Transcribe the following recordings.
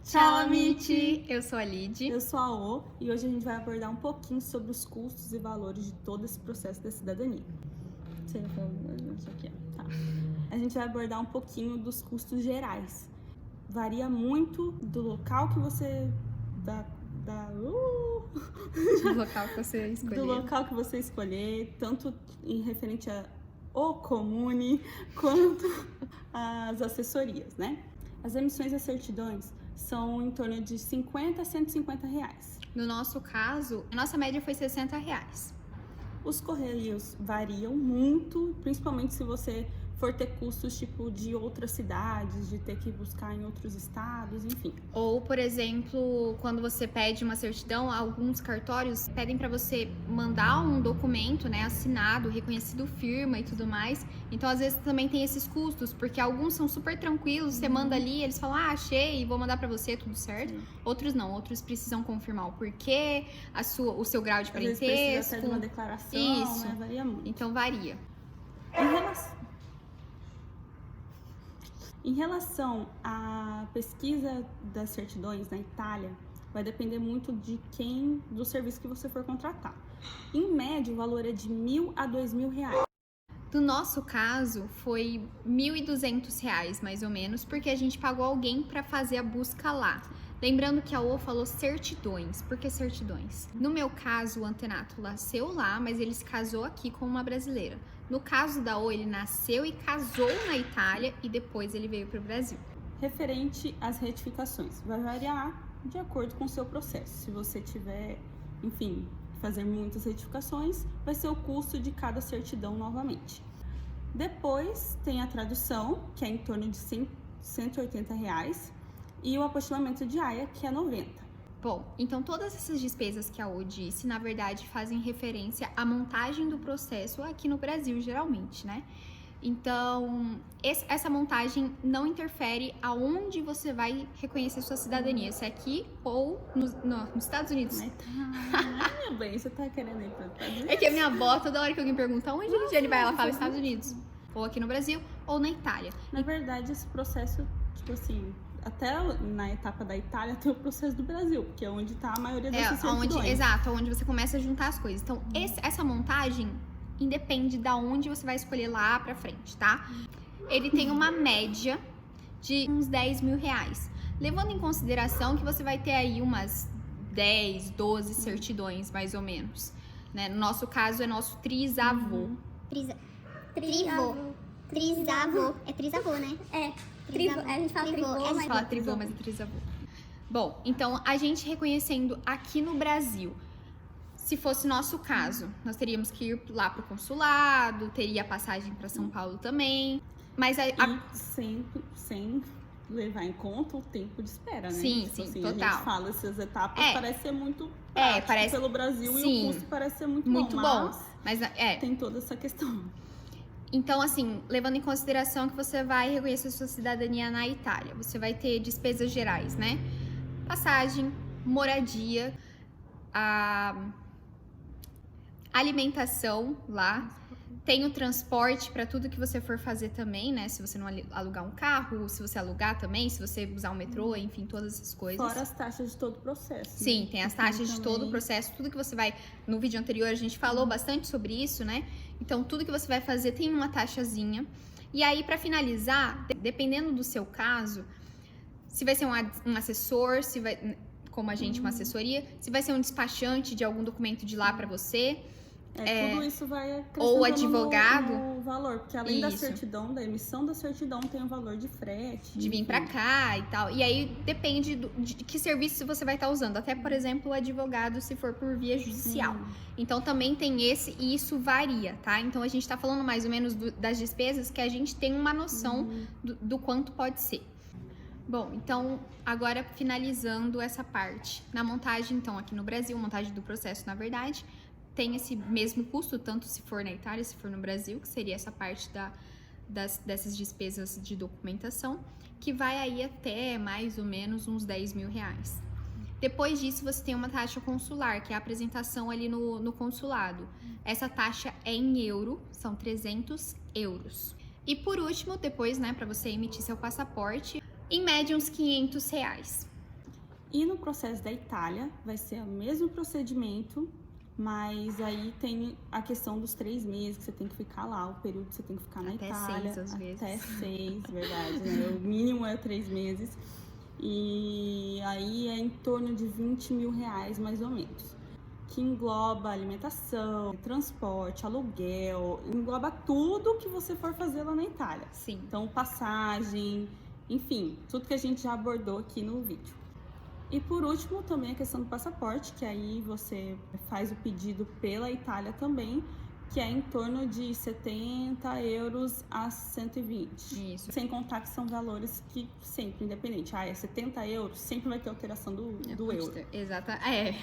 Tchau, Amit! Eu sou a Lid. Eu sou a O e hoje a gente vai abordar um pouquinho sobre os custos e valores de todo esse processo da cidadania. Isso aqui, ó. Tá. A gente vai abordar um pouquinho dos custos gerais. Varia muito do local que você... Do local que você escolher. Do local que você escolher, tanto em referente ao comune, quanto às assessorias, né? As emissões das certidões são em torno de 50 a 150 reais. No nosso caso, a nossa média foi 60 reais. Os correios variam muito, principalmente se você for ter custos tipo de outras cidades, de ter que buscar em outros estados, enfim. Ou, por exemplo, quando você pede uma certidão, alguns cartórios pedem para você mandar um documento, né, assinado, reconhecido firma e tudo mais. Então, às vezes também tem esses custos, porque alguns são super tranquilos, você manda ali, eles falam, achei, vou mandar para você, tudo certo. Sim. Outros não, outros precisam confirmar o porquê, o seu grau de parentesco. Às vezes precisa até de uma declaração, isso, né? Varia muito. Então, varia. Em relação à pesquisa das certidões na Itália, vai depender muito do serviço que você for contratar. Em média, o valor é de R$1.000 a R$2.000. No nosso caso, foi R$1.200, mais ou menos, porque a gente pagou alguém para fazer a busca lá. Lembrando que a O falou certidões. Por que certidões? No meu caso, o Antenato nasceu lá, mas ele se casou aqui com uma brasileira. No caso da O, ele nasceu e casou na Itália e depois ele veio para o Brasil. Referente às retificações, vai variar de acordo com o seu processo. Se você tiver, enfim, fazer muitas retificações, vai ser o custo de cada certidão novamente. Depois tem a tradução, que é em torno de R$180, e o apostilamento de AIA, que é 90. Bom, então todas essas despesas que a O disse, na verdade, fazem referência à montagem do processo aqui no Brasil, geralmente, né? Então, essa montagem não interfere aonde você vai reconhecer sua cidadania, se é aqui ou nos Estados Unidos. Meu bem, você tá querendo ir para os Estados Unidos? É que a minha avó, toda hora que alguém pergunta onde ele vai, ela fala Estados Unidos. Ou aqui no Brasil, ou na Itália. Na verdade, esse processo, tipo assim, até na etapa da Itália tem o processo do Brasil, porque é onde tá a maioria dessas certidões. Exato, onde você começa a juntar as coisas. Então, essa montagem independe da onde você vai escolher lá pra frente, tá? Ele tem uma média de uns R$10.000. Levando em consideração que você vai ter aí umas 10, 12 certidões, mais ou menos. Né? No nosso caso, é nosso trisavô. Trisavô. É trisavô, né? É. A gente fala trivô, A gente fala trivô, mas é trisavô. Bom, então, a gente reconhecendo aqui no Brasil, se fosse nosso caso, nós teríamos que ir lá pro consulado, teria a passagem para São Paulo também. Mas sem levar em conta o tempo de espera, né? Sim, tipo sim, assim, total. A gente fala essas etapas, parece ser muito prático parece pelo Brasil, sim, e o custo parece ser muito bom. Mas tem toda essa questão. Então, assim, levando em consideração que você vai reconhecer sua cidadania na Itália, você vai ter despesas gerais, né? Passagem, moradia, a alimentação lá, tem o transporte para tudo que você for fazer também, né? Se você não alugar um carro, se você alugar também, se você usar o metrô, enfim, todas essas coisas. Fora as taxas de todo o processo. Sim, né? tem as taxas de todo o processo, tudo que você vai... No vídeo anterior a gente falou bastante sobre isso, né? Então, tudo que você vai fazer tem uma taxazinha. E aí, para finalizar, dependendo do seu caso, se vai ser um assessor, se vai, como a gente, uma assessoria, se vai ser um despachante de algum documento de lá para você... tudo isso vai acrescentando ou advogado no valor, porque além da certidão, da emissão da certidão, tem o valor de frete. De vir pra cá e tal. E aí depende de que serviço você vai estar usando. Até, por exemplo, o advogado, se for por via judicial. Sim. Então também tem esse, e isso varia, tá? Então a gente tá falando mais ou menos das despesas que a gente tem uma noção do quanto pode ser. Bom, então agora finalizando essa parte. Na montagem, então, aqui no Brasil, montagem do processo, na verdade, tem esse mesmo custo, tanto se for na Itália, se for no Brasil, que seria essa parte dessas despesas de documentação, que vai aí até mais ou menos uns R$10.000. Depois disso, você tem uma taxa consular, que é a apresentação ali no consulado. Essa taxa é em euro, são 300 euros. E por último, depois, né, para você emitir seu passaporte, em média uns R$500. E no processo da Itália, vai ser o mesmo procedimento, mas aí tem a questão dos 3 meses que você tem que ficar lá, o período que você tem que ficar na Até Itália. 6, às vezes. Até 6, verdade, né? O mínimo é 3 meses. E aí é em torno de 20 mil reais, mais ou menos. Que engloba alimentação, transporte, aluguel, engloba tudo que você for fazer lá na Itália. Sim. Então, passagem, enfim, tudo que a gente já abordou aqui no vídeo. E por último, também a questão do passaporte, que aí você faz o pedido pela Itália também, que é em torno de 70 euros a 120. Isso. Sem contar que são valores que sempre, independente. É 70 euros, sempre vai ter alteração do euro.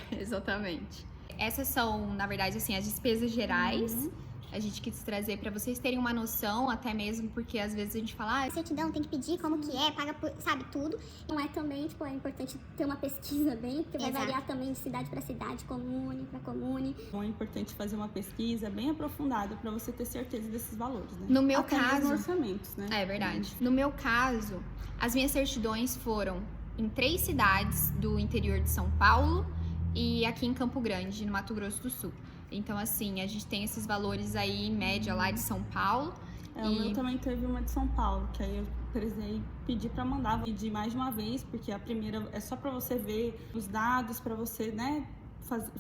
Exatamente. Essas são, na verdade, assim, as despesas gerais. A gente quis trazer para vocês terem uma noção, até mesmo porque às vezes a gente fala, Certidão, tem que pedir como que é, paga por, sabe, tudo. Não é também, tipo, é importante ter uma pesquisa bem, porque vai Exato. variar também de cidade para cidade, comune para comune. Então é importante fazer uma pesquisa bem aprofundada para você ter certeza desses valores, né? No meu Até mesmo caso, orçamentos, né? é verdade. No meu caso, as minhas certidões foram em 3 cidades do interior de São Paulo e aqui em Campo Grande, no Mato Grosso do Sul. Então, assim, a gente tem esses valores aí, em média, lá de São Paulo. O meu também teve uma de São Paulo, que aí eu precisei pedir para mandar, pedir mais de uma vez, porque a primeira é só para você ver os dados, para você, né,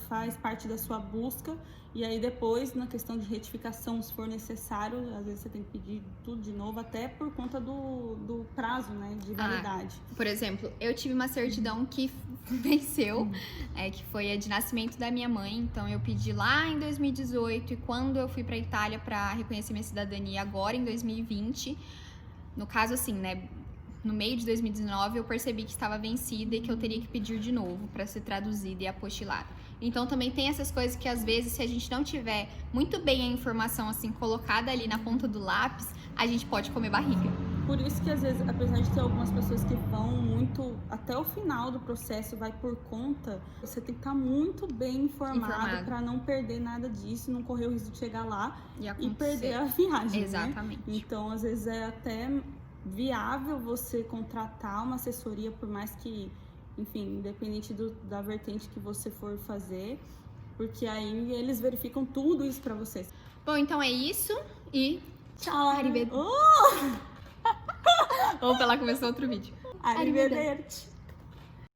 faz parte da sua busca. E aí depois, na questão de retificação, se for necessário, às vezes você tem que pedir tudo de novo, até por conta do prazo, né, de validade. Por exemplo, eu tive uma certidão que venceu, que foi a de nascimento da minha mãe. Então eu pedi lá em 2018 e quando eu fui pra Itália para reconhecer minha cidadania agora em 2020, no caso assim, né, no meio de 2019 eu percebi que estava vencida e que eu teria que pedir de novo para ser traduzida e apostilada. Então também tem essas coisas que às vezes, se a gente não tiver muito bem a informação assim colocada ali na ponta do lápis, a gente pode comer barriga. Por isso que às vezes, apesar de ter algumas pessoas que vão muito até o final do processo, vai por conta, você tem que estar muito bem informado para não perder nada disso, não correr o risco de chegar lá e perder a viagem. Exatamente. Né? Então, às vezes é até viável você contratar uma assessoria, por mais que, enfim, independente da vertente que você for fazer, porque aí eles verificam tudo isso para vocês. Bom, então é isso e tchau! Arrivederci. Vamos lá, começou outro vídeo. Arrivederci.